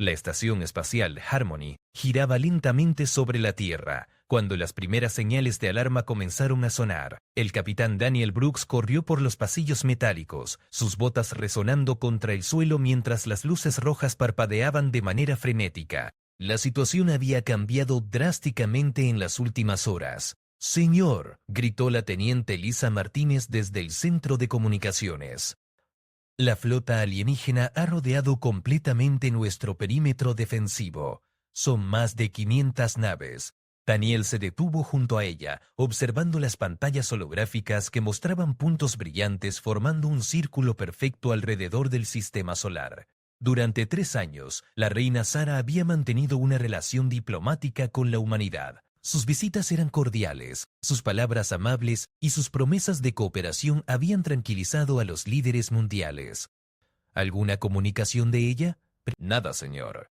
La estación espacial Harmony giraba lentamente sobre la Tierra. Cuando las primeras señales de alarma comenzaron a sonar, el capitán Daniel Brooks corrió por los pasillos metálicos, sus botas resonando contra el suelo mientras las luces rojas parpadeaban de manera frenética. La situación había cambiado drásticamente en las últimas horas. «Señor», gritó la teniente Lisa Martínez desde el centro de comunicaciones. «La flota alienígena ha rodeado completamente nuestro perímetro defensivo. Son más de 500 naves». Daniel se detuvo junto a ella, observando las pantallas holográficas que mostraban puntos brillantes formando un círculo perfecto alrededor del sistema solar. Durante 3 años, la reina Sara había mantenido una relación diplomática con la humanidad. Sus visitas eran cordiales, sus palabras amables y sus promesas de cooperación habían tranquilizado a los líderes mundiales. ¿Alguna comunicación de ella? Nada, señor.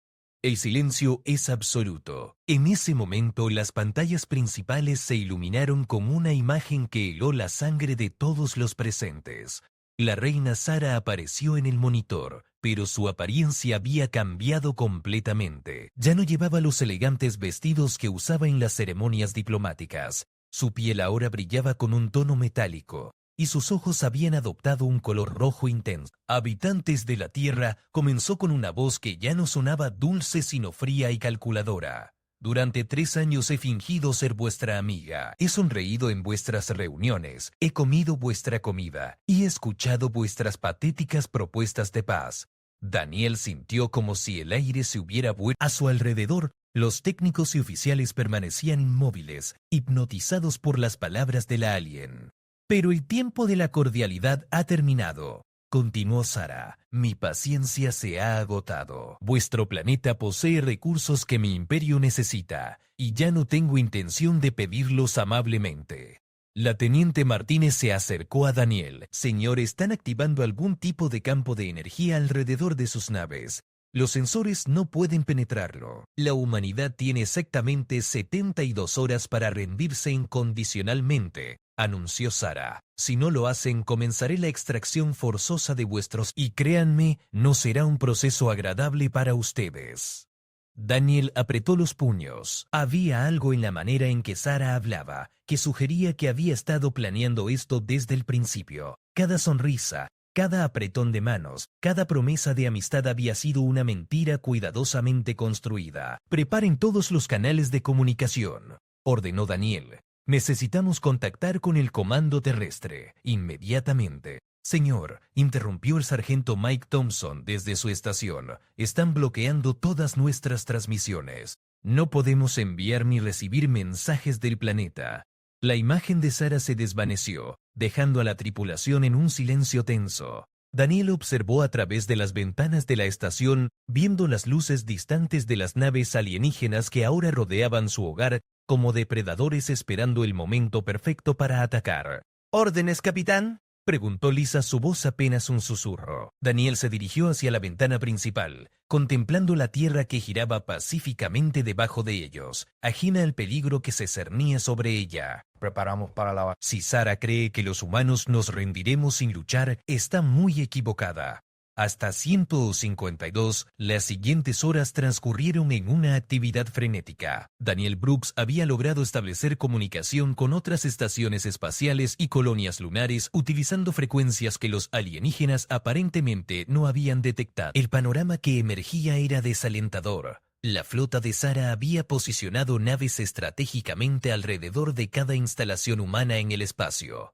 El silencio es absoluto. En ese momento, las pantallas principales se iluminaron con una imagen que heló la sangre de todos los presentes. La reina Sara apareció en el monitor, pero su apariencia había cambiado completamente. Ya no llevaba los elegantes vestidos que usaba en las ceremonias diplomáticas. Su piel ahora brillaba con un tono metálico, y sus ojos habían adoptado un color rojo intenso. «Habitantes de la Tierra», comenzó con una voz que ya no sonaba dulce sino fría y calculadora. «Durante 3 años he fingido ser vuestra amiga. He sonreído en vuestras reuniones, he comido vuestra comida y he escuchado vuestras patéticas propuestas de paz». Daniel sintió como si el aire se hubiera vuelto a su alrededor. Los técnicos y oficiales permanecían inmóviles, hipnotizados por las palabras de la alien. «Pero el tiempo de la cordialidad ha terminado», continuó Sara. «Mi paciencia se ha agotado. Vuestro planeta posee recursos que mi imperio necesita, y ya no tengo intención de pedirlos amablemente». La teniente Martínez se acercó a Daniel. «Señor, están activando algún tipo de campo de energía alrededor de sus naves. Los sensores no pueden penetrarlo. La humanidad tiene exactamente 72 horas para rendirse incondicionalmente», anunció Sara. «Si no lo hacen, comenzaré la extracción forzosa de vuestros y créanme, no será un proceso agradable para ustedes». Daniel apretó los puños. Había algo en la manera en que Sara hablaba que sugería que había estado planeando esto desde el principio. Cada sonrisa, cada apretón de manos, cada promesa de amistad había sido una mentira cuidadosamente construida. «Preparen todos los canales de comunicación», ordenó Daniel. «Necesitamos contactar con el comando terrestre, inmediatamente». «Señor», interrumpió el sargento Mike Thompson desde su estación, «están bloqueando todas nuestras transmisiones. No podemos enviar ni recibir mensajes del planeta». La imagen de Sara se desvaneció, dejando a la tripulación en un silencio tenso. Daniel observó a través de las ventanas de la estación, viendo las luces distantes de las naves alienígenas que ahora rodeaban su hogar como depredadores esperando el momento perfecto para atacar. «¿Órdenes, capitán?», preguntó Lisa, su voz apenas un susurro. Daniel se dirigió hacia la ventana principal, contemplando la Tierra que giraba pacíficamente debajo de ellos, ajena al peligro que se cernía sobre ella. «Preparamos para la...». Si Sara cree que los humanos nos rendiremos sin luchar, está muy equivocada. Hasta 152, las siguientes horas transcurrieron en una actividad frenética. Daniel Brooks había logrado establecer comunicación con otras estaciones espaciales y colonias lunares utilizando frecuencias que los alienígenas aparentemente no habían detectado. El panorama que emergía era desalentador. La flota de Sara había posicionado naves estratégicamente alrededor de cada instalación humana en el espacio.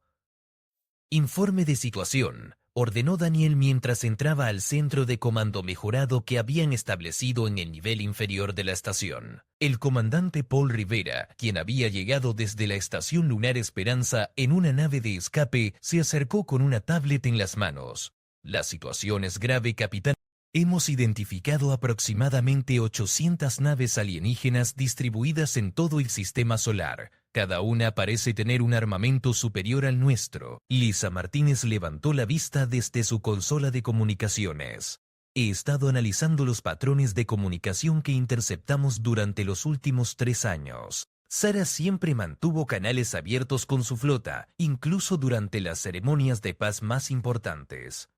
«Informe de situación», ordenó Daniel mientras entraba al centro de comando mejorado que habían establecido en el nivel inferior de la estación. El comandante Paul Rivera, quien había llegado desde la estación lunar Esperanza en una nave de escape, se acercó con una tablet en las manos. «La situación es grave, capitán. Hemos identificado aproximadamente 800 naves alienígenas distribuidas en todo el sistema solar. Cada una parece tener un armamento superior al nuestro». Lisa Martínez levantó la vista desde su consola de comunicaciones. «He estado analizando los patrones de comunicación que interceptamos durante los últimos 3 años. Sara siempre mantuvo canales abiertos con su flota, incluso durante las ceremonias de paz más importantes».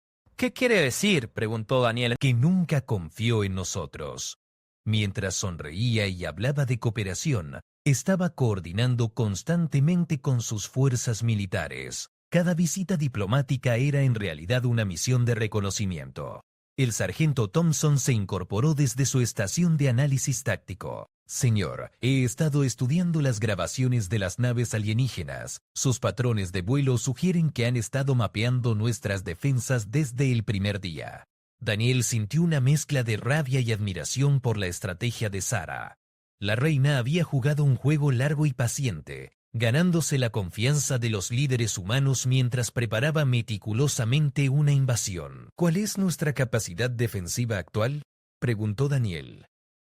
¿Qué quiere decir?, preguntó Daniel. Que nunca confió en nosotros. Mientras sonreía y hablaba de cooperación, estaba coordinando constantemente con sus fuerzas militares. Cada visita diplomática era en realidad una misión de reconocimiento. El sargento Thompson se incorporó desde su estación de análisis táctico. Señor, he estado estudiando las grabaciones de las naves alienígenas. Sus patrones de vuelo sugieren que han estado mapeando nuestras defensas desde el primer día. Daniel sintió una mezcla de rabia y admiración por la estrategia de Sarah. La reina había jugado un juego largo y paciente, ganándose la confianza de los líderes humanos mientras preparaba meticulosamente una invasión. ¿Cuál es nuestra capacidad defensiva actual?, preguntó Daniel.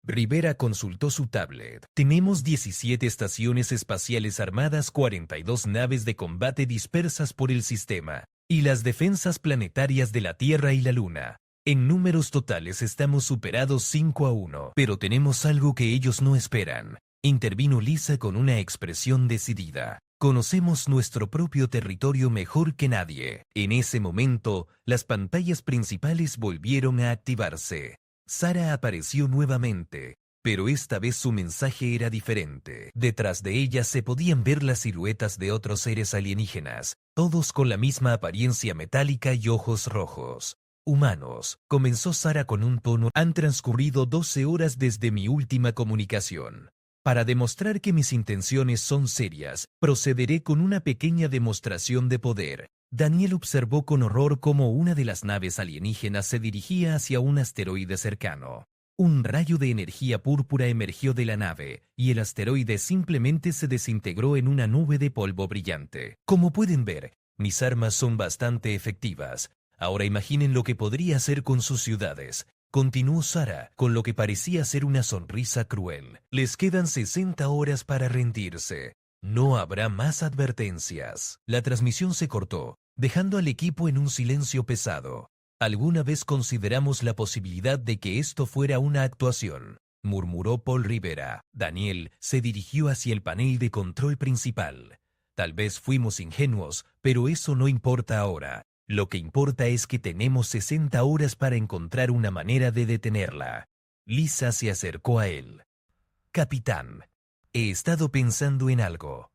Rivera consultó su tablet. Tenemos 17 estaciones espaciales armadas, 42 naves de combate dispersas por el sistema, y las defensas planetarias de la Tierra y la Luna. En números totales estamos superados 5-1, pero tenemos algo que ellos no esperan. Intervino Lisa con una expresión decidida. Conocemos nuestro propio territorio mejor que nadie. En ese momento, las pantallas principales volvieron a activarse. Sarah apareció nuevamente, pero esta vez su mensaje era diferente. Detrás de ella se podían ver las siluetas de otros seres alienígenas, todos con la misma apariencia metálica y ojos rojos. Humanos, comenzó Sarah con un tono. Han transcurrido 12 horas desde mi última comunicación. Para demostrar que mis intenciones son serias, procederé con una pequeña demostración de poder. Daniel observó con horror cómo una de las naves alienígenas se dirigía hacia un asteroide cercano. Un rayo de energía púrpura emergió de la nave, y el asteroide simplemente se desintegró en una nube de polvo brillante. Como pueden ver, mis armas son bastante efectivas. Ahora imaginen lo que podría hacer con sus ciudades. Continuó Sarah, con lo que parecía ser una sonrisa cruel. Les quedan 60 horas para rendirse. No habrá más advertencias. La transmisión se cortó, dejando al equipo en un silencio pesado. Alguna vez consideramos la posibilidad de que esto fuera una actuación, murmuró Paul Rivera. Daniel se dirigió hacia el panel de control principal. Tal vez fuimos ingenuos, pero eso no importa ahora. Lo que importa es que tenemos 60 horas para encontrar una manera de detenerla. Lisa se acercó a él. Capitán, he estado pensando en algo.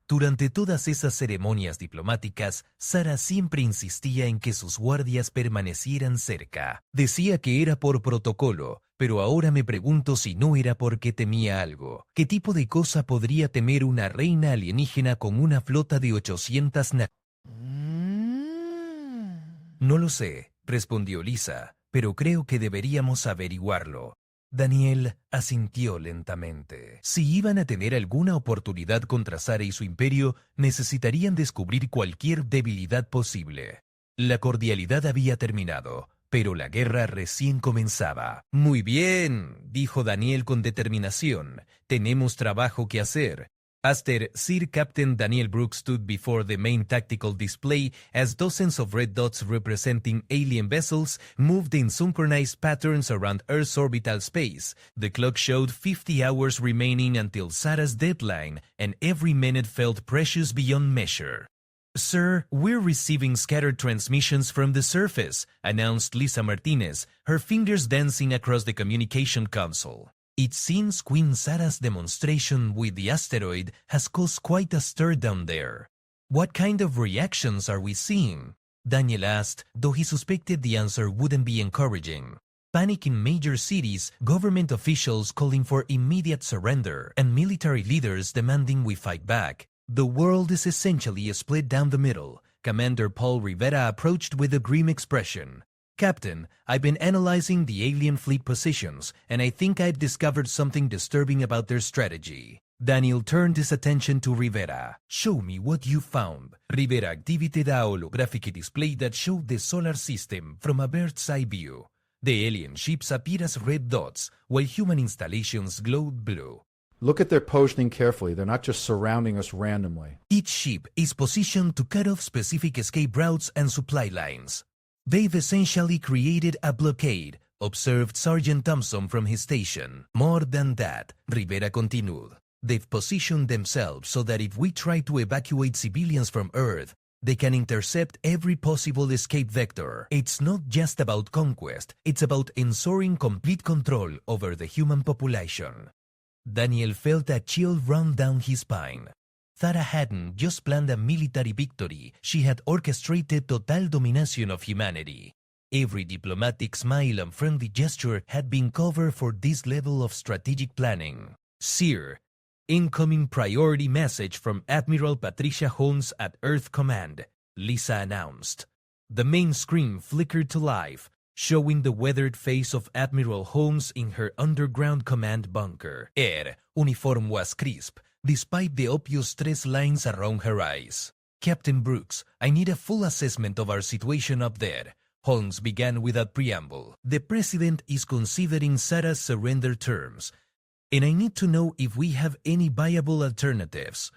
Durante todas esas ceremonias diplomáticas, Sarah siempre insistía en que sus guardias permanecieran cerca. Decía que era por protocolo, pero ahora me pregunto si no era porque temía algo. ¿Qué tipo de cosa podría temer una reina alienígena con una flota de 800 naves? No lo sé, respondió Lisa, pero creo que deberíamos averiguarlo. Daniel asintió lentamente. Si iban a tener alguna oportunidad contra Sarah y su imperio, necesitarían descubrir cualquier debilidad posible. La cordialidad había terminado, pero la guerra recién comenzaba. Muy bien, dijo Daniel con determinación. Tenemos trabajo que hacer. After Sir Captain Daniel Brooks stood before the main tactical display as dozens of red dots representing alien vessels moved in synchronized patterns around Earth's orbital space. The clock showed 50 hours remaining until Sarah's deadline, and every minute felt precious beyond measure. Sir, we're receiving scattered transmissions from the surface, announced Lisa Martinez, her fingers dancing across the communication console. It seems Queen Sarah's demonstration with the asteroid has caused quite a stir down there. What kind of reactions are we seeing? Daniel asked, though he suspected the answer wouldn't be encouraging. Panic in major cities, government officials calling for immediate surrender, and military leaders demanding we fight back. The world is essentially split down the middle. Commander Paul Rivera approached with a grim expression. Captain, I've been analyzing the alien fleet positions, and I think I've discovered something disturbing about their strategy. Daniel turned his attention to Rivera. Show me what you found. Rivera activated a holographic display that showed the solar system from a bird's eye view. The alien ships appeared as red dots, while human installations glowed blue. Look at their positioning carefully. They're not just surrounding us randomly. Each ship is positioned to cut off specific escape routes and supply lines. They've essentially created a blockade, observed Sergeant Thompson from his station. More than that, Rivera continued. They've positioned themselves so that if we try to evacuate civilians from Earth, They can intercept every possible escape vector. It's not just about conquest, it's about ensuring complete control over the human population. Daniel felt a chill run down his spine. Tara hadn't just planned a military victory, she had orchestrated total domination of humanity. Every diplomatic smile and friendly gesture had been covered for this level of strategic planning. Sir, incoming priority message from Admiral Patricia Holmes at Earth Command, Lisa announced. The main screen flickered to life, showing the weathered face of Admiral Holmes in her underground command bunker. Her uniform was crisp, despite the obvious stress lines around her eyes. Captain Brooks, I need a full assessment of our situation up there. Holmes began without preamble. The President is considering Sarah's surrender terms, and I need to know if we have any viable alternatives.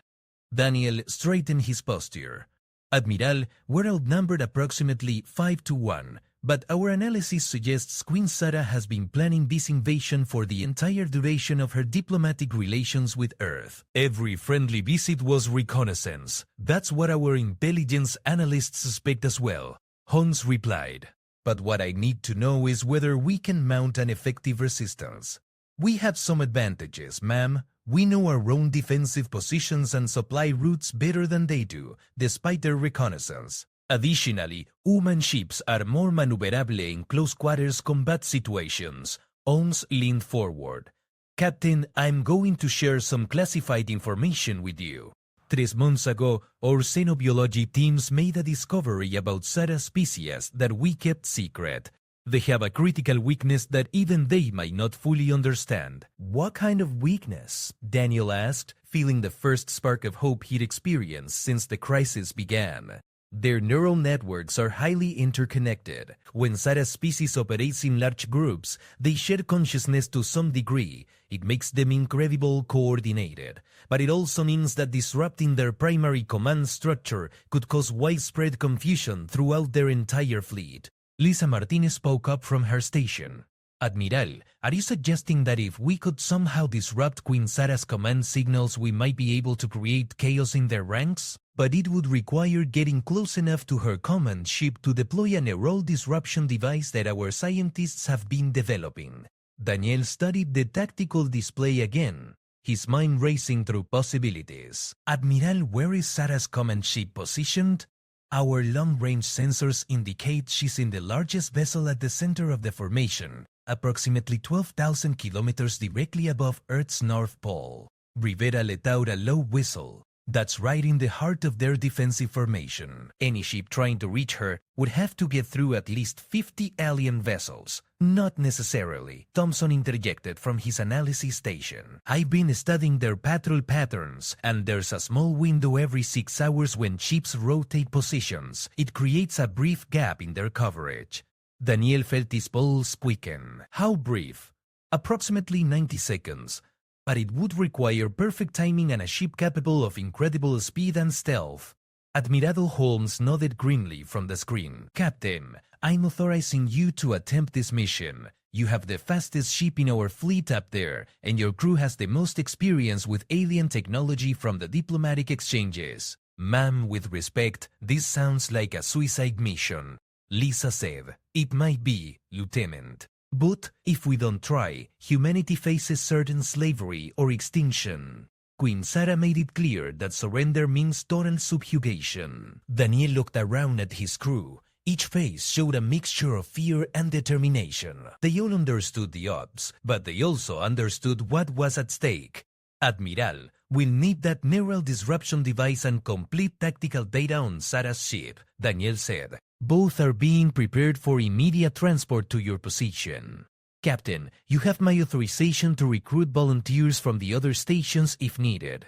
Daniel straightened his posture. Admiral, we're outnumbered approximately 5-1, but our analysis suggests Queen Sarah has been planning this invasion for the entire duration of her diplomatic relations with Earth. Every friendly visit was reconnaissance. That's what our intelligence analysts suspect as well, Holmes replied. But what I need to know is whether we can mount an effective resistance. We have some advantages, ma'am. We know our own defensive positions and supply routes better than they do, despite their reconnaissance. Additionally, human ships are more maneuverable in close-quarters combat situations. Holmes leaned forward. Captain, I'm going to share some classified information with you. 3 months ago, our xenobiology teams made a discovery about Sarah's species that we kept secret. They have a critical weakness that even they might not fully understand. What kind of weakness? Daniel asked, feeling the first spark of hope he'd experienced since the crisis began. Their neural networks are highly interconnected. When Sarah's species operates in large groups, they share consciousness to some degree. It makes them incredibly coordinated. But it also means that disrupting their primary command structure could cause widespread confusion throughout their entire fleet. Lisa Martinez spoke up from her station. Admiral, are you suggesting that if we could somehow disrupt Queen Sarah's command signals we might be able to create chaos in their ranks? But it would require getting close enough to her command ship to deploy a neural disruption device that our scientists have been developing. Daniel studied the tactical display again, his mind racing through possibilities. Admiral, where is Sarah's command ship positioned? Our long-range sensors indicate she's in the largest vessel at the center of the formation, approximately 12,000 kilometers directly above Earth's North Pole. Rivera let out a low whistle. That's right in the heart of their defensive formation. Any ship trying to reach her would have to get through at least 50 alien vessels. Not necessarily, Thompson interjected from his analysis station. I've been studying their patrol patterns, and there's a small window every 6 hours when ships rotate positions. It creates a brief gap in their coverage. Daniel felt his pulse quicken. How brief? Approximately 90 seconds. But it would require perfect timing and a ship capable of incredible speed and stealth. Admiral Holmes nodded grimly from the screen. Captain, I'm authorizing you to attempt this mission. You have the fastest ship in our fleet up there, and your crew has the most experience with alien technology from the diplomatic exchanges. Ma'am, with respect, this sounds like a suicide mission. Lisa said. It might be, Lieutenant. But if we don't try, humanity faces certain slavery or extinction. Queen Sarah made it clear that surrender means total subjugation. Daniel looked around at his crew. Each face showed a mixture of fear and determination. They all understood the odds, but they also understood what was at stake. Admiral, we'll need that neural disruption device and complete tactical data on Sarah's ship, Daniel said. Both are being prepared for immediate transport to your position. Captain, you have my authorization to recruit volunteers from the other stations if needed.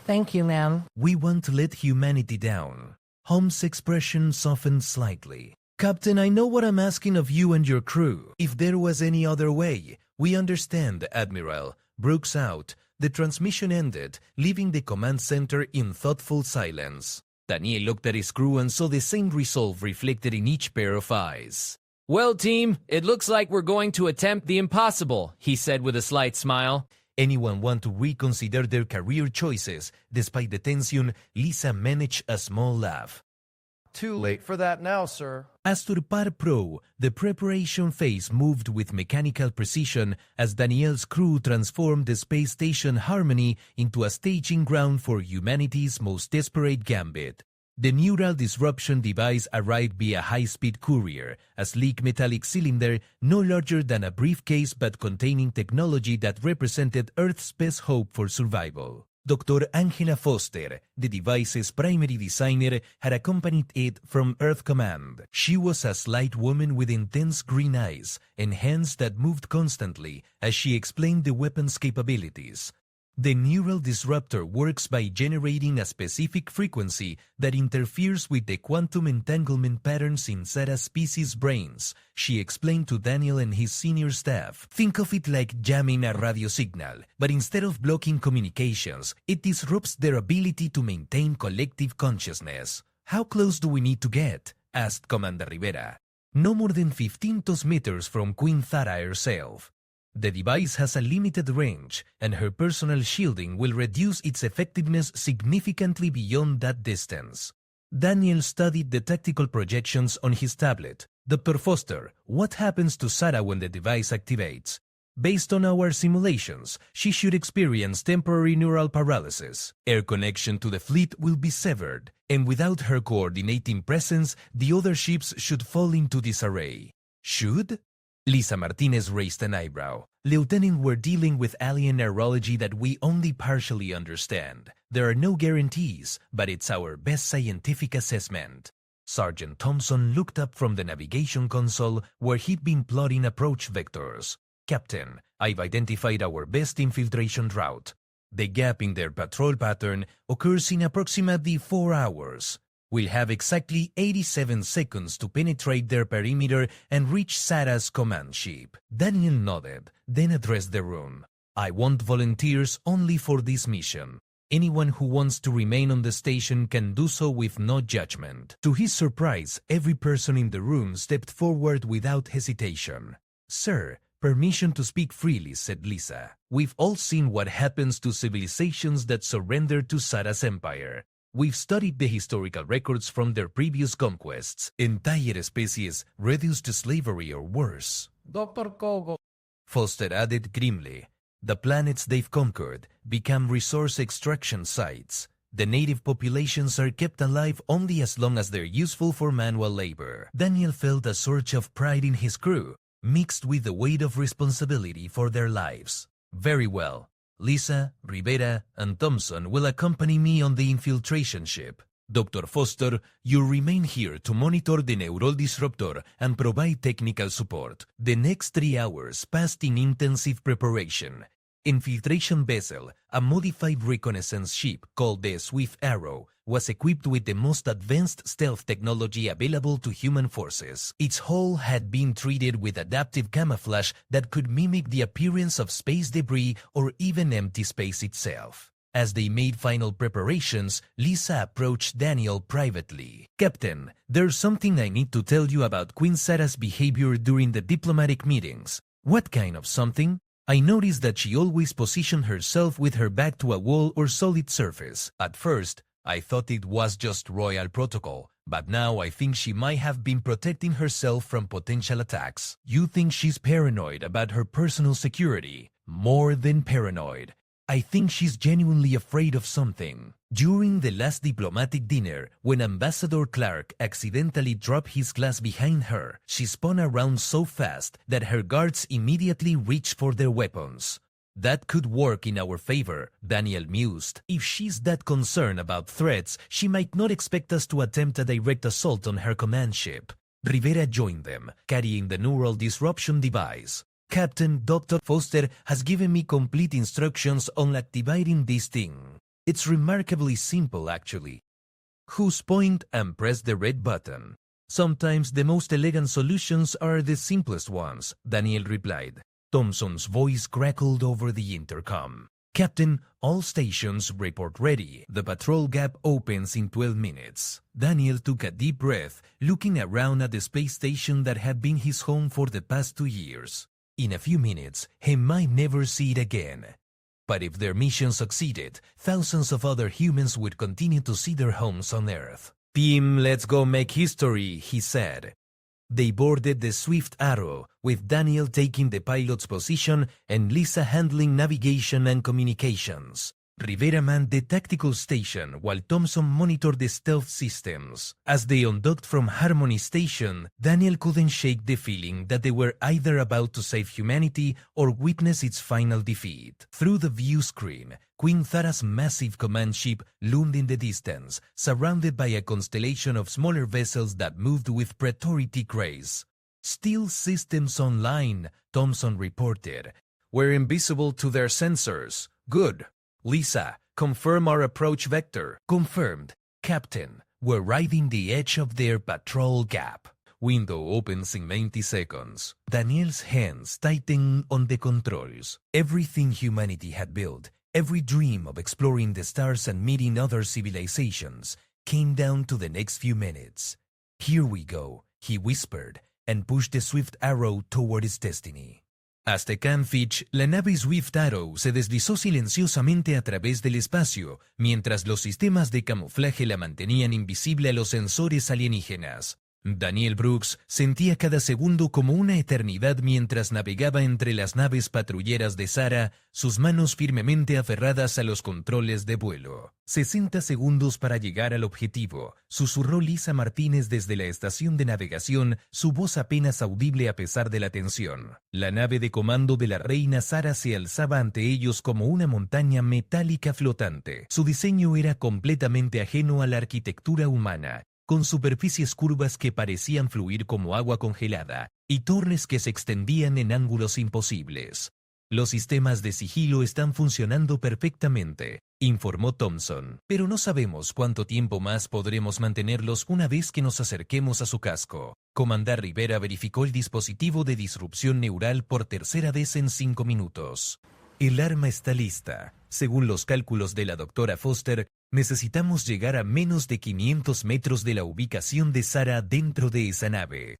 Thank you, ma'am. We want to let humanity down. Holmes' expression softened slightly. Captain, I know what I'm asking of you and your crew. If there was any other way, we understand, Admiral. Brooks out. The transmission ended, leaving the command center in thoughtful silence. Daniel looked at his crew and saw the same resolve reflected in each pair of eyes. Well, team, it looks like we're going to attempt the impossible, he said with a slight smile. Anyone want to reconsider their career choices? Despite the tension, Lisa managed a small laugh. Too late for that now, sir. As to the Par Pro, the preparation phase moved with mechanical precision as Daniel's crew transformed the space station Harmony into a staging ground for humanity's most desperate gambit. The neural disruption device arrived via high-speed courier, a sleek metallic cylinder no larger than a briefcase but containing technology that represented Earth's best hope for survival. Dr. Angela Foster, the device's primary designer, had accompanied it from Earth Command. She was a slight woman with intense green eyes and hands that moved constantly as she explained the weapon's capabilities. The neural disruptor works by generating a specific frequency that interferes with the quantum entanglement patterns inside a species' brains, she explained to Daniel and his senior staff. Think of it like jamming a radio signal, but instead of blocking communications, it disrupts their ability to maintain collective consciousness. How close do we need to get? Asked Commander Rivera. No more than 15 meters from Queen Thara herself. The device has a limited range, and her personal shielding will reduce its effectiveness significantly beyond that distance. Daniel studied the tactical projections on his tablet. Dr. Foster, what happens to Sarah when the device activates? Based on our simulations, she should experience temporary neural paralysis. Air connection to the fleet will be severed, and without her coordinating presence, the other ships should fall into disarray. Should? Lisa Martinez raised an eyebrow. Lieutenant, we're dealing with alien neurology that we only partially understand. There are no guarantees, but it's our best scientific assessment. Sergeant Thompson looked up from the navigation console where he'd been plotting approach vectors. Captain, I've identified our best infiltration route. The gap in their patrol pattern occurs in approximately 4 hours. We'll have exactly 87 seconds to penetrate their perimeter and reach Sarah's command ship. Daniel nodded, then addressed the room. I want volunteers only for this mission. Anyone who wants to remain on the station can do so with no judgment. To his surprise, every person in the room stepped forward without hesitation. Sir, permission to speak freely, said Lisa. We've all seen what happens to civilizations that surrender to Sarah's empire. We've studied the historical records from their previous conquests. Entire species reduced to slavery or worse. Dr. Kogo. Foster added grimly. The planets they've conquered become resource extraction sites. The native populations are kept alive only as long as they're useful for manual labor. Daniel felt a surge of pride in his crew, mixed with the weight of responsibility for their lives. Very well. Lisa, Rivera, and Thompson will accompany me on the infiltration ship. Dr. Foster, you remain here to monitor the neural disruptor and provide technical support. The next 3 hours passed in intensive preparation. Infiltration vessel, a modified reconnaissance ship called the Swift Arrow, was equipped with the most advanced stealth technology available to human forces. Its hull had been treated with adaptive camouflage that could mimic the appearance of space debris or even empty space itself. As they made final preparations, Lisa approached Daniel privately. Captain, there's something I need to tell you about Queen Sarah's behavior during the diplomatic meetings. What kind of something? I noticed that she always positioned herself with her back to a wall or solid surface. At first, I thought it was just royal protocol, but now I think she might have been protecting herself from potential attacks. You think she's paranoid about her personal security? More than paranoid. I think she's genuinely afraid of something. During the last diplomatic dinner, when Ambassador Clark accidentally dropped his glass behind her, she spun around so fast that her guards immediately reached for their weapons. That could work in our favor, Daniel mused. If she's that concerned about threats, she might not expect us to attempt a direct assault on her command ship. Rivera joined them, carrying the neural disruption device. Captain, Dr. Foster has given me complete instructions on activating this thing. It's remarkably simple, actually. Whose point and press the red button. Sometimes the most elegant solutions are the simplest ones, Daniel replied. Thompson's voice crackled over the intercom. Captain, all stations report ready. The patrol gap opens in 12 minutes. Daniel took a deep breath, looking around at the space station that had been his home for the past 2 years. In a few minutes, he might never see it again. But if their mission succeeded, thousands of other humans would continue to see their homes on Earth. "Team, let's go make history," he said. They boarded the Swift Arrow, with Daniel taking the pilot's position and Lisa handling navigation and communications. Rivera manned the tactical station while Thompson monitored the stealth systems. As they undocked from Harmony Station, Daniel couldn't shake the feeling that they were either about to save humanity or witness its final defeat. Through the view screen, Queen Thara's massive command ship loomed in the distance, surrounded by a constellation of smaller vessels that moved with praetority grace. "Still systems online," Thompson reported. "We're invisible to their sensors. Good. Lisa, confirm our approach vector." "Confirmed, Captain. We're riding the edge of their patrol gap." Window opens in 90 seconds. Daniel's hands tighten on the controls. Everything humanity had built, every dream of exploring the stars and meeting other civilizations, came down to the next few minutes. "Here we go," he whispered, and pushed the Swift Arrow toward its destiny. Hasta Canfitch, la nave Swift Arrow se deslizó silenciosamente a través del espacio, mientras los sistemas de camuflaje la mantenían invisible a los sensores alienígenas. Daniel Brooks sentía cada segundo como una eternidad mientras navegaba entre las naves patrulleras de Sara, sus manos firmemente aferradas a los controles de vuelo. 60 segundos para llegar al objetivo, susurró Lisa Martínez desde la estación de navegación, su voz apenas audible a pesar de la tensión. La nave de comando de la reina Sara se alzaba ante ellos como una montaña metálica flotante. Su diseño era completamente ajeno a la arquitectura humana, con superficies curvas que parecían fluir como agua congelada y torres que se extendían en ángulos imposibles. "Los sistemas de sigilo están funcionando perfectamente", informó Thompson, "pero no sabemos cuánto tiempo más podremos mantenerlos una vez que nos acerquemos a su casco". Comandante Rivera verificó el dispositivo de disrupción neural por tercera vez en 5 minutos. "El arma está lista. Según los cálculos de la doctora Foster, necesitamos llegar a menos de 500 metros de la ubicación de Sara dentro de esa nave".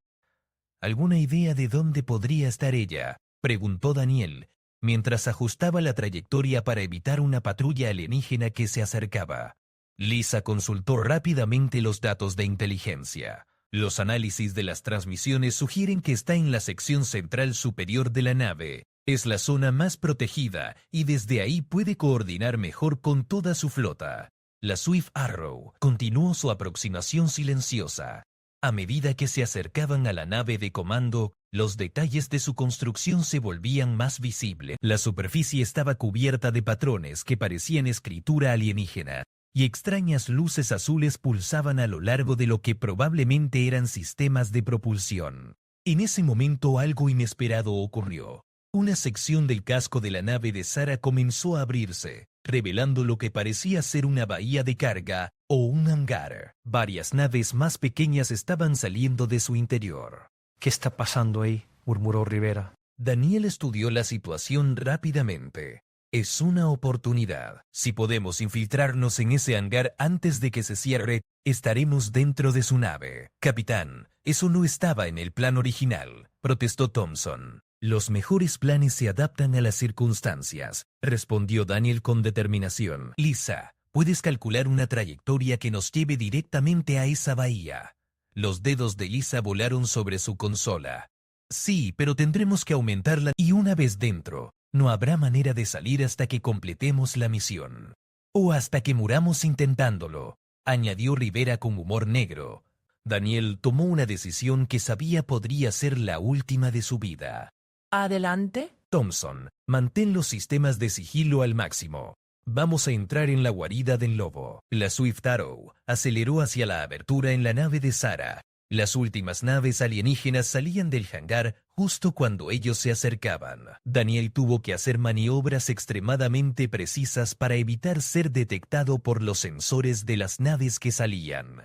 "¿Alguna idea de dónde podría estar ella?", preguntó Daniel, mientras ajustaba la trayectoria para evitar una patrulla alienígena que se acercaba. Lisa consultó rápidamente los datos de inteligencia. Los análisis de las transmisiones sugieren que está en la sección central superior de la nave. Es la zona más protegida y desde ahí puede coordinar mejor con toda su flota. La Swift Arrow continuó su aproximación silenciosa. A medida que se acercaban a la nave de comando, los detalles de su construcción se volvían más visibles. La superficie estaba cubierta de patrones que parecían escritura alienígena, y extrañas luces azules pulsaban a lo largo de lo que probablemente eran sistemas de propulsión. En ese momento algo inesperado ocurrió. Una sección del casco de la nave de Sara comenzó a abrirse, revelando lo que parecía ser una bahía de carga o un hangar. Varias naves más pequeñas estaban saliendo de su interior. ¿Qué está pasando ahí?, murmuró Rivera. Daniel estudió la situación rápidamente. "Es una oportunidad. Si podemos infiltrarnos en ese hangar antes de que se cierre, estaremos dentro de su nave". "Capitán, eso no estaba en el plan original", protestó Thompson. "Los mejores planes se adaptan a las circunstancias", respondió Daniel con determinación. "Lisa, puedes calcular una trayectoria que nos lleve directamente a esa bahía". Los dedos de Lisa volaron sobre su consola. "Sí, pero tendremos que aumentarla y una vez dentro, no habrá manera de salir hasta que completemos la misión. O hasta que muramos intentándolo", añadió Rivera con humor negro. Daniel tomó una decisión que sabía podría ser la última de su vida. Adelante. "Thompson, mantén los sistemas de sigilo al máximo. Vamos a entrar en la guarida del lobo". La Swift Arrow aceleró hacia la abertura en la nave de Sara. Las últimas naves alienígenas salían del hangar justo cuando ellos se acercaban. Daniel tuvo que hacer maniobras extremadamente precisas para evitar ser detectado por los sensores de las naves que salían.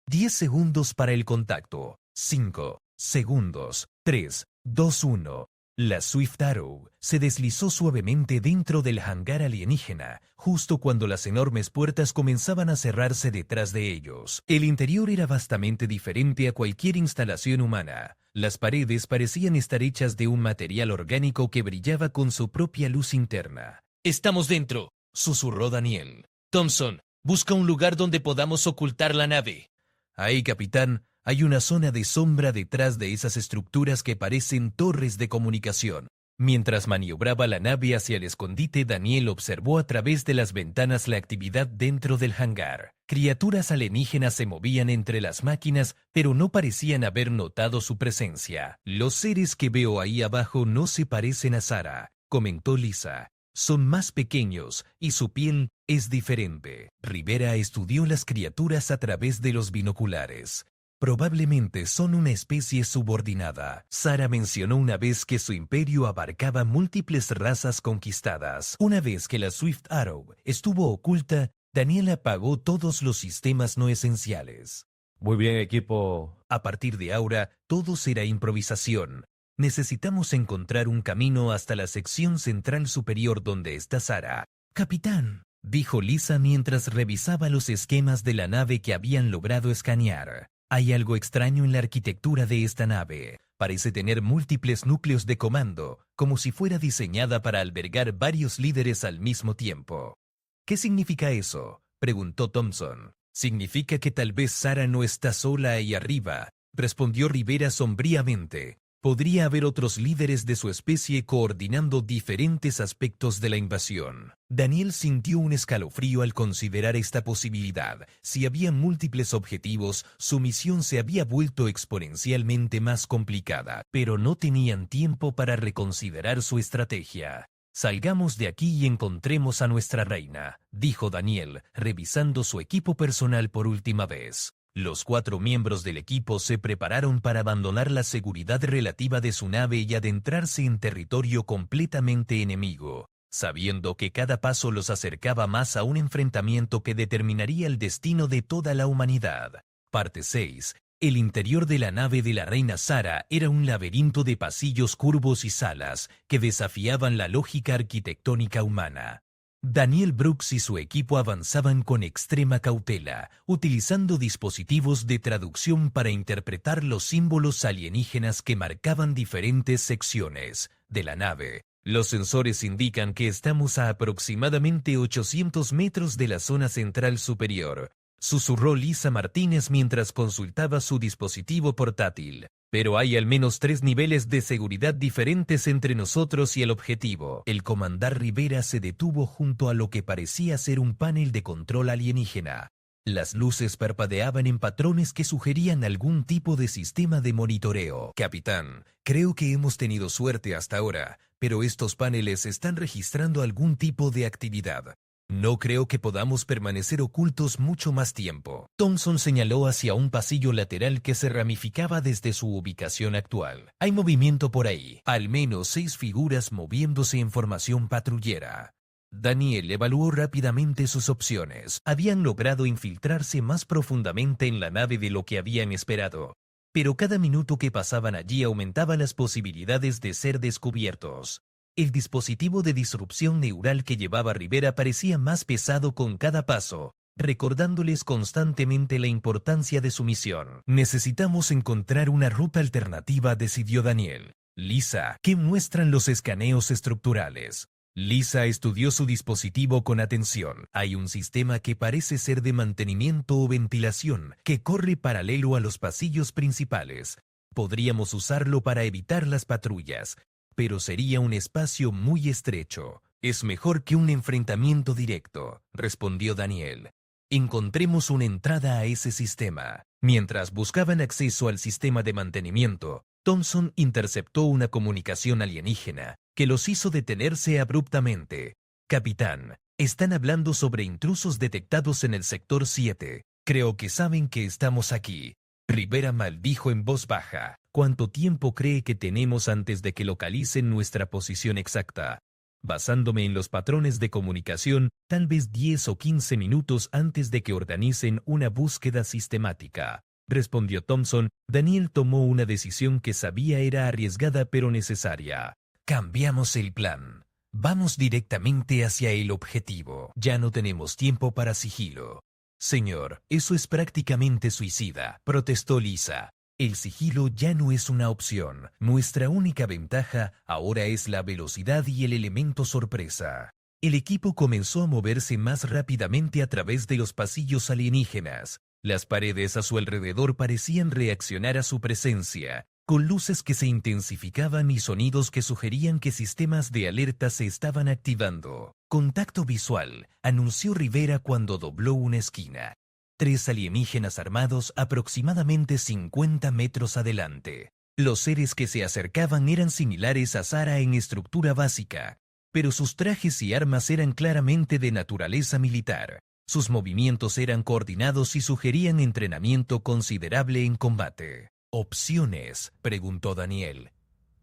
10 segundos para el contacto. 5 segundos. 3, 2, 1. La Swift Arrow se deslizó suavemente dentro del hangar alienígena, justo cuando las enormes puertas comenzaban a cerrarse detrás de ellos. El interior era vastamente diferente a cualquier instalación humana. Las paredes parecían estar hechas de un material orgánico que brillaba con su propia luz interna. "Estamos dentro", susurró Daniel. "Thompson, busca un lugar donde podamos ocultar la nave". Ahí, capitán, hay una zona de sombra detrás de esas estructuras que parecen torres de comunicación. Mientras maniobraba la nave hacia el escondite, Daniel observó a través de las ventanas la actividad dentro del hangar. Criaturas alienígenas se movían entre las máquinas, pero no parecían haber notado su presencia. Los seres que veo ahí abajo no se parecen a Sarah, comentó Lisa. Son más pequeños y su piel es diferente. Rivera estudió las criaturas a través de los binoculares. Probablemente son una especie subordinada. Sarah mencionó una vez que su imperio abarcaba múltiples razas conquistadas. Una vez que la Swift Arrow estuvo oculta, Daniel apagó todos los sistemas no esenciales. Muy bien, equipo. A partir de ahora, todo será improvisación. Necesitamos encontrar un camino hasta la sección central superior donde está Sarah. Capitán, dijo Lisa mientras revisaba los esquemas de la nave que habían logrado escanear. Hay algo extraño en la arquitectura de esta nave. Parece tener múltiples núcleos de comando, como si fuera diseñada para albergar varios líderes al mismo tiempo. ¿Qué significa eso?, preguntó Thompson. Significa que tal vez Sarah no está sola ahí arriba, respondió Rivera sombríamente. Podría haber otros líderes de su especie coordinando diferentes aspectos de la invasión. Daniel sintió un escalofrío al considerar esta posibilidad. Si había múltiples objetivos, su misión se había vuelto exponencialmente más complicada, pero no tenían tiempo para reconsiderar su estrategia. Salgamos de aquí y encontremos a nuestra reina, dijo Daniel, revisando su equipo personal por última vez. Los 4 miembros del equipo se prepararon para abandonar la seguridad relativa de su nave y adentrarse en territorio completamente enemigo, sabiendo que cada paso los acercaba más a un enfrentamiento que determinaría el destino de toda la humanidad. Parte 6. El interior de la nave de la reina Sarah era un laberinto de pasillos curvos y salas que desafiaban la lógica arquitectónica humana. Daniel Brooks y su equipo avanzaban con extrema cautela, utilizando dispositivos de traducción para interpretar los símbolos alienígenas que marcaban diferentes secciones de la nave. Los sensores indican que estamos a aproximadamente 800 metros de la zona central superior, susurró Lisa Martínez mientras consultaba su dispositivo portátil. Pero hay al menos 3 niveles de seguridad diferentes entre nosotros y el objetivo. El comandante Rivera se detuvo junto a lo que parecía ser un panel de control alienígena. Las luces parpadeaban en patrones que sugerían algún tipo de sistema de monitoreo. Capitán, creo que hemos tenido suerte hasta ahora, pero estos paneles están registrando algún tipo de actividad. No creo que podamos permanecer ocultos mucho más tiempo. Thompson señaló hacia un pasillo lateral que se ramificaba desde su ubicación actual. Hay movimiento por ahí, al menos 6 figuras moviéndose en formación patrullera. Daniel evaluó rápidamente sus opciones. Habían logrado infiltrarse más profundamente en la nave de lo que habían esperado, pero cada minuto que pasaban allí aumentaba las posibilidades de ser descubiertos. El dispositivo de disrupción neural que llevaba Rivera parecía más pesado con cada paso, recordándoles constantemente la importancia de su misión. Necesitamos encontrar una ruta alternativa, decidió Daniel. Lisa, ¿qué muestran los escaneos estructurales? Lisa estudió su dispositivo con atención. Hay un sistema que parece ser de mantenimiento o ventilación, que corre paralelo a los pasillos principales. Podríamos usarlo para evitar las patrullas, pero sería un espacio muy estrecho. Es mejor que un enfrentamiento directo, respondió Daniel. Encontremos una entrada a ese sistema. Mientras buscaban acceso al sistema de mantenimiento, Thompson interceptó una comunicación alienígena que los hizo detenerse abruptamente. Capitán, están hablando sobre intrusos detectados en el sector 7. Creo que saben que estamos aquí. Rivera maldijo en voz baja. ¿Cuánto tiempo cree que tenemos antes de que localicen nuestra posición exacta? Basándome en los patrones de comunicación, tal vez 10 o 15 minutos antes de que organicen una búsqueda sistemática, respondió Thompson. Daniel tomó una decisión que sabía era arriesgada pero necesaria. Cambiamos el plan. Vamos directamente hacia el objetivo. Ya no tenemos tiempo para sigilo. Señor, eso es prácticamente suicida, protestó Lisa. El sigilo ya no es una opción. Nuestra única ventaja ahora es la velocidad y el elemento sorpresa. El equipo comenzó a moverse más rápidamente a través de los pasillos alienígenas. Las paredes a su alrededor parecían reaccionar a su presencia, con luces que se intensificaban y sonidos que sugerían que sistemas de alerta se estaban activando. Contacto visual, anunció Rivera cuando dobló una esquina. 3 alienígenas armados aproximadamente 50 metros adelante. Los seres que se acercaban eran similares a Sara en estructura básica, pero sus trajes y armas eran claramente de naturaleza militar. Sus movimientos eran coordinados y sugerían entrenamiento considerable en combate. ¿Opciones?, preguntó Daniel.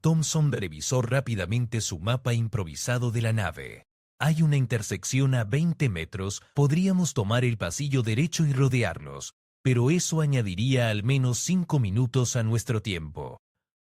Thompson revisó rápidamente su mapa improvisado de la nave. Hay una intersección a 20 metros, podríamos tomar el pasillo derecho y rodearlos, pero eso añadiría al menos 5 minutos a nuestro tiempo.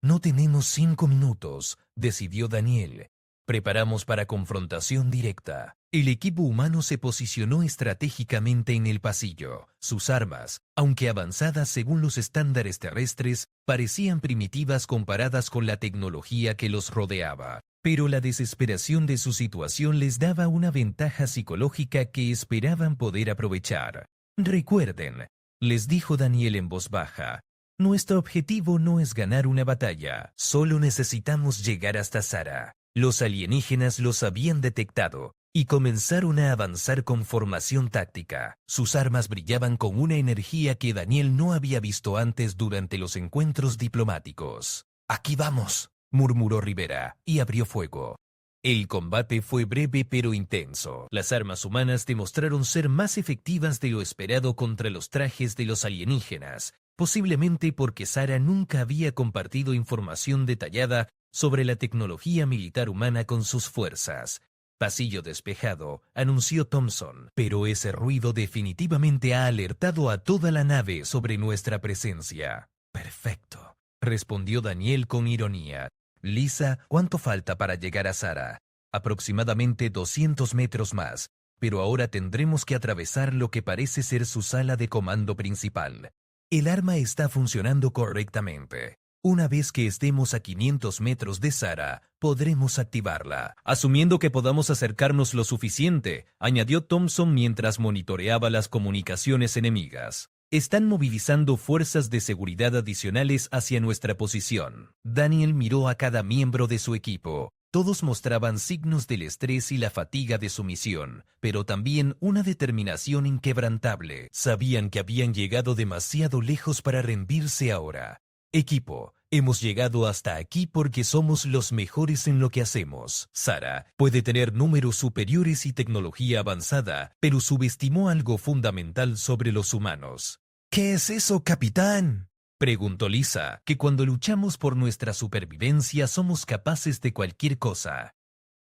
No tenemos 5 minutos, decidió Daniel. Preparamos para confrontación directa. El equipo humano se posicionó estratégicamente en el pasillo. Sus armas, aunque avanzadas según los estándares terrestres, parecían primitivas comparadas con la tecnología que los rodeaba. Pero la desesperación de su situación les daba una ventaja psicológica que esperaban poder aprovechar. Recuerden, les dijo Daniel en voz baja, nuestro objetivo no es ganar una batalla, solo necesitamos llegar hasta Sara. Los alienígenas los habían detectado y comenzaron a avanzar con formación táctica. Sus armas brillaban con una energía que Daniel no había visto antes durante los encuentros diplomáticos. «Aquí vamos», murmuró Rivera, y abrió fuego. El combate fue breve pero intenso. Las armas humanas demostraron ser más efectivas de lo esperado contra los trajes de los alienígenas, posiblemente porque Sara nunca había compartido información detallada sobre la tecnología militar humana con sus fuerzas. Pasillo despejado, anunció Thompson, pero ese ruido definitivamente ha alertado a toda la nave sobre nuestra presencia. Perfecto, respondió Daniel con ironía. Lisa, ¿cuánto falta para llegar a Sara? Aproximadamente 200 metros más, pero ahora tendremos que atravesar lo que parece ser su sala de comando principal. El arma está funcionando correctamente. Una vez que estemos a 500 metros de Sara, podremos activarla. Asumiendo que podamos acercarnos lo suficiente, añadió Thompson mientras monitoreaba las comunicaciones enemigas. Están movilizando fuerzas de seguridad adicionales hacia nuestra posición. Daniel miró a cada miembro de su equipo. Todos mostraban signos del estrés y la fatiga de su misión, pero también una determinación inquebrantable. Sabían que habían llegado demasiado lejos para rendirse ahora. Equipo, hemos llegado hasta aquí porque somos los mejores en lo que hacemos. Sara puede tener números superiores y tecnología avanzada, pero subestimó algo fundamental sobre los humanos. ¿Qué es eso, capitán?, preguntó Lisa, que cuando luchamos por nuestra supervivencia somos capaces de cualquier cosa.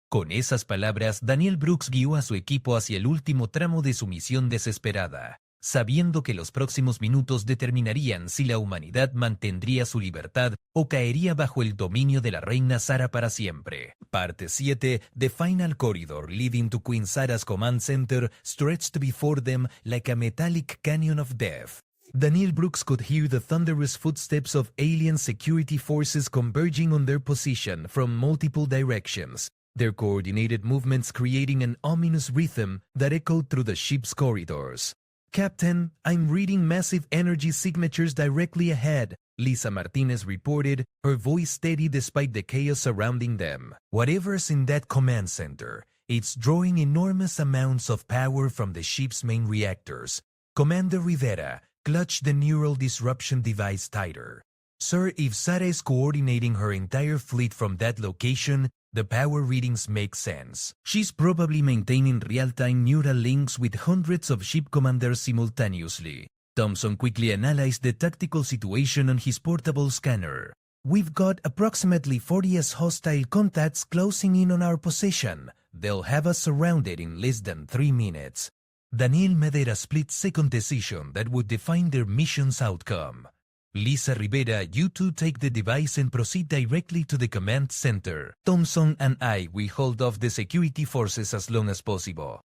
Con esas palabras, Daniel Brooks guió a su equipo hacia el último tramo de su misión desesperada, sabiendo que los próximos minutos determinarían si la humanidad mantendría su libertad o caería bajo el dominio de la reina Sara para siempre. Parte 7. The final corridor leading to Queen Sara's command center stretched before them like a metallic canyon of death. Daniel Brooks could hear the thunderous footsteps of alien security forces converging on their position from multiple directions, their coordinated movements creating an ominous rhythm that echoed through the ship's corridors. Captain, I'm reading massive energy signatures directly ahead, Lisa Martinez reported, her voice steady despite the chaos surrounding them. Whatever's in that command center, it's drawing enormous amounts of power from the ship's main reactors. Commander Rivera, clutch the neural disruption device tighter. Sir, if Sara is coordinating her entire fleet from that location, the power readings make sense. She's probably maintaining real-time neural links with hundreds of ship commanders simultaneously. Thompson quickly analyzed the tactical situation on his portable scanner. We've got approximately 40 hostile contacts closing in on our position. They'll have us surrounded in less than 3 minutes. Daniel made a split-second decision that would define their mission's outcome. Lisa Rivera, you two take the device and proceed directly to the command center. Thompson and I will hold off the security forces as long as possible.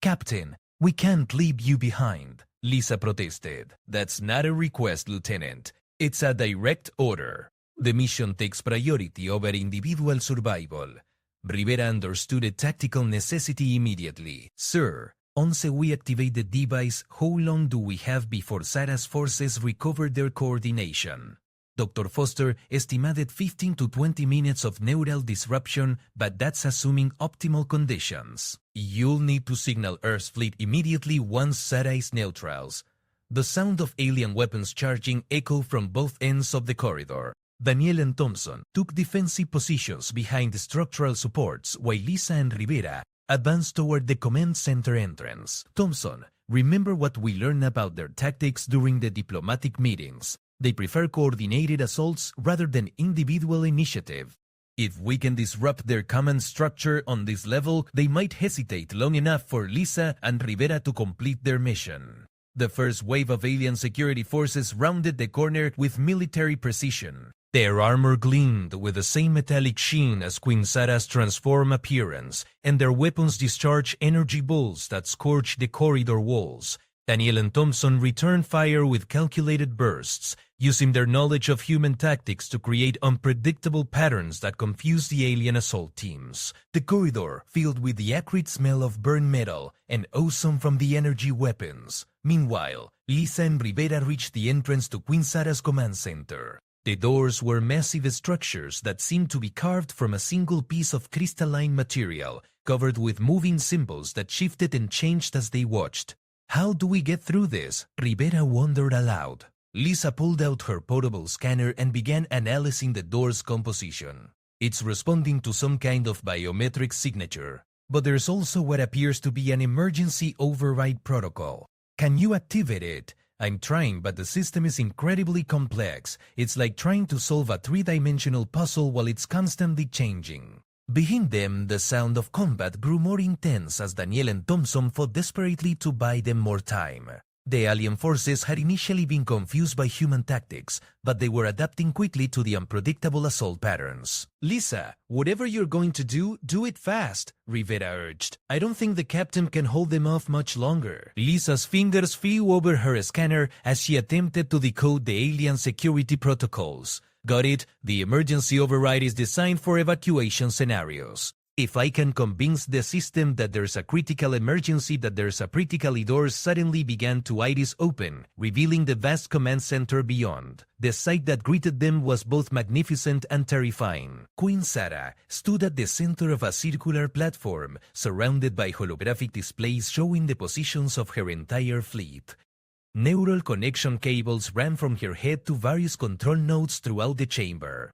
Captain, we can't leave you behind, Lisa protested. That's not a request, Lieutenant. It's a direct order. The mission takes priority over individual survival. Rivera understood a tactical necessity immediately. Sir, Once we activate the device, how long do we have before Sarah's forces recover their coordination? Dr. Foster estimated 15 to 20 minutes of neural disruption, but that's assuming optimal conditions. You'll need to signal Earth's fleet immediately once Sarah is neutrals. The sound of alien weapons charging echoed from both ends of the corridor. Daniel and Thompson took defensive positions behind the structural supports while Lisa and Rivera advanced toward the command center entrance. Thompson, remember what we learned about their tactics during the diplomatic meetings. They prefer coordinated assaults rather than individual initiative. If we can disrupt their command structure on this level, they might hesitate long enough for Lisa and Rivera to complete their mission. The first wave of alien security forces rounded the corner with military precision. Their armor gleamed with the same metallic sheen as Queen Sarah's transformed appearance, and their weapons discharged energy bolts that scorched the corridor walls. Daniel and Thompson returned fire with calculated bursts, using their knowledge of human tactics to create unpredictable patterns that confused the alien assault teams. The corridor filled with the acrid smell of burned metal and ozone from the energy weapons. Meanwhile, Lisa and Rivera reached the entrance to Queen Sarah's command center. The doors were massive structures that seemed to be carved from a single piece of crystalline material, covered with moving symbols that shifted and changed as they watched. How do we get through this? Rivera wondered aloud. Lisa pulled out her portable scanner and began analyzing the door's composition. It's responding to some kind of biometric signature, but there's also what appears to be an emergency override protocol. Can you activate it? I'm trying, but the system is incredibly complex. It's like trying to solve a three-dimensional puzzle while it's constantly changing. Behind them, the sound of combat grew more intense as Daniel and Thompson fought desperately to buy them more time. The alien forces had initially been confused by human tactics, but they were adapting quickly to the unpredictable assault patterns. Lisa, whatever you're going to do it fast, Rivera urged. I don't think the captain can hold them off much longer. Lisa's fingers flew over her scanner as she attempted to decode the alien security protocols. Got it? The emergency override is designed for evacuation scenarios. If I can convince the system that there's a critical emergency, that there's a critically doors suddenly began to iris open, revealing the vast command center beyond. The sight that greeted them was both magnificent and terrifying. Queen Sarah stood at the center of a circular platform, surrounded by holographic displays showing the positions of her entire fleet. Neural connection cables ran from her head to various control nodes throughout the chamber.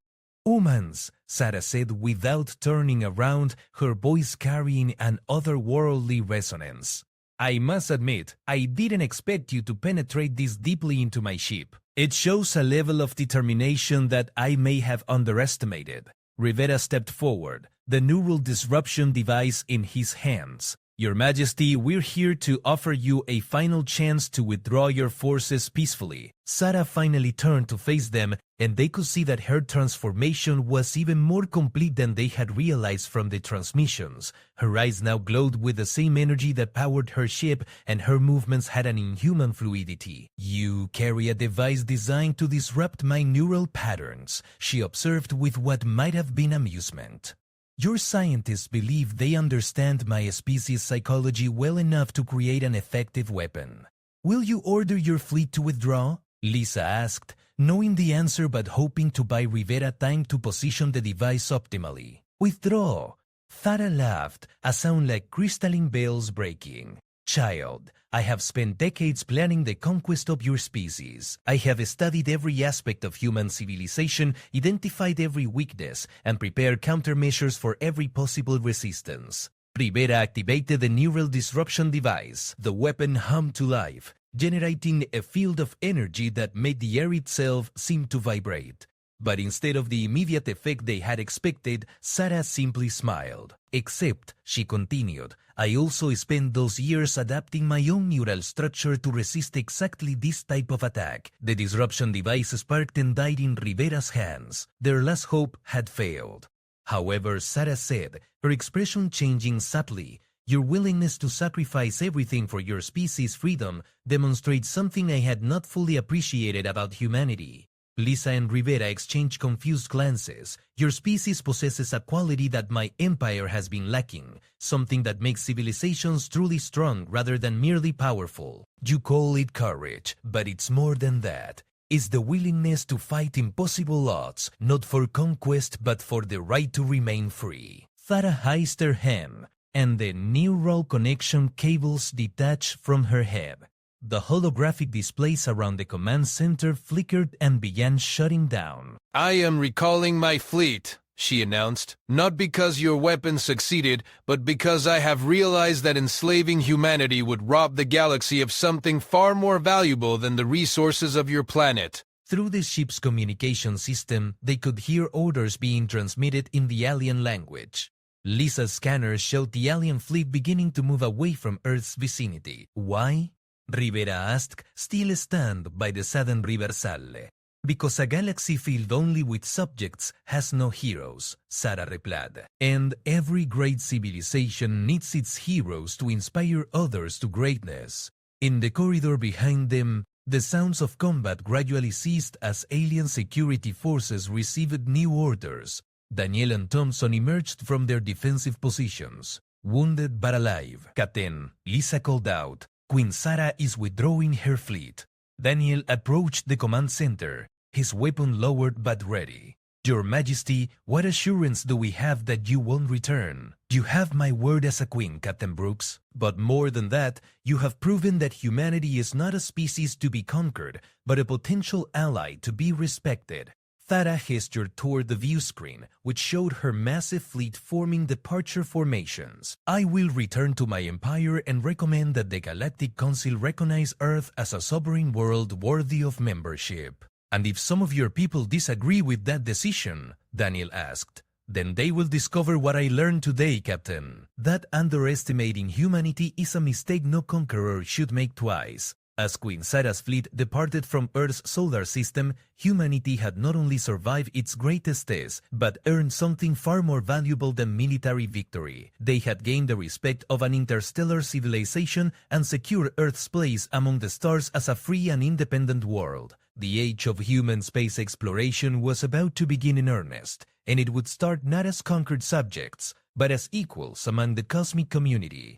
Humans, Sarah said without turning around, her voice carrying an otherworldly resonance. I must admit, I didn't expect you to penetrate this deeply into my ship. It shows a level of determination that I may have underestimated. Rivera stepped forward, the neural disruption device in his hands. Your Majesty, we're here to offer you a final chance to withdraw your forces peacefully. Sarah finally turned to face them, and they could see that her transformation was even more complete than they had realized from the transmissions. Her eyes now glowed with the same energy that powered her ship, and her movements had an inhuman fluidity. You carry a device designed to disrupt my neural patterns, she observed with what might have been amusement. Your scientists believe they understand my species' psychology well enough to create an effective weapon. Will you order your fleet to withdraw? Lisa asked, knowing the answer but hoping to buy Rivera time to position the device optimally. Withdraw. Sarah laughed, a sound like crystalline bells breaking. Child, I have spent decades planning the conquest of your species. I have studied every aspect of human civilization, identified every weakness, and prepared countermeasures for every possible resistance. Rivera activated the neural disruption device. The weapon hummed to life, generating a field of energy that made the air itself seem to vibrate. But instead of the immediate effect they had expected, Sarah simply smiled. Except, she continued, I also spent those years adapting my own neural structure to resist exactly this type of attack. The disruption device sparked and died in Rivera's hands. Their last hope had failed. However, Sarah said, her expression changing subtly, your willingness to sacrifice everything for your species' freedom demonstrates something I had not fully appreciated about humanity. Lisa and Rivera exchange confused glances. Your species possesses a quality that my empire has been lacking, something that makes civilizations truly strong rather than merely powerful. You call it courage, but it's more than that. It's the willingness to fight impossible odds, not for conquest but for the right to remain free. Thara raised her hand, and the neural connection cables detached from her head. The holographic displays around the command center flickered and began shutting down. I am recalling my fleet, she announced, not because your weapon succeeded, but because I have realized that enslaving humanity would rob the galaxy of something far more valuable than the resources of your planet. Through the ship's communication system, they could hear orders being transmitted in the alien language. Lisa's scanners showed the alien fleet beginning to move away from Earth's vicinity. Why? Rivera asked, still stunned by the sudden reversal. Because a galaxy filled only with subjects has no heroes, Sarah replied. And every great civilization needs its heroes to inspire others to greatness. In the corridor behind them, the sounds of combat gradually ceased as alien security forces received new orders. Daniel and Thompson emerged from their defensive positions. Wounded but alive. Captain, Lisa called out. Queen Sarah is withdrawing her fleet. Daniel approached the command center, his weapon lowered but ready. Your Majesty, what assurance do we have that you won't return? You have my word as a queen, Captain Brooks. But more than that, you have proven that humanity is not a species to be conquered, but a potential ally to be respected. Thara gestured toward the view screen, which showed her massive fleet forming departure formations. I will return to my empire and recommend that the Galactic Council recognize Earth as a sovereign world worthy of membership. And if some of your people disagree with that decision, Daniel asked, then they will discover what I learned today, Captain. That underestimating humanity is a mistake no conqueror should make twice. As Queen Sarah's fleet departed from Earth's solar system, humanity had not only survived its greatest test, but earned something far more valuable than military victory. They had gained the respect of an interstellar civilization and secured Earth's place among the stars as a free and independent world. The age of human space exploration was about to begin in earnest, and it would start not as conquered subjects, but as equals among the cosmic community.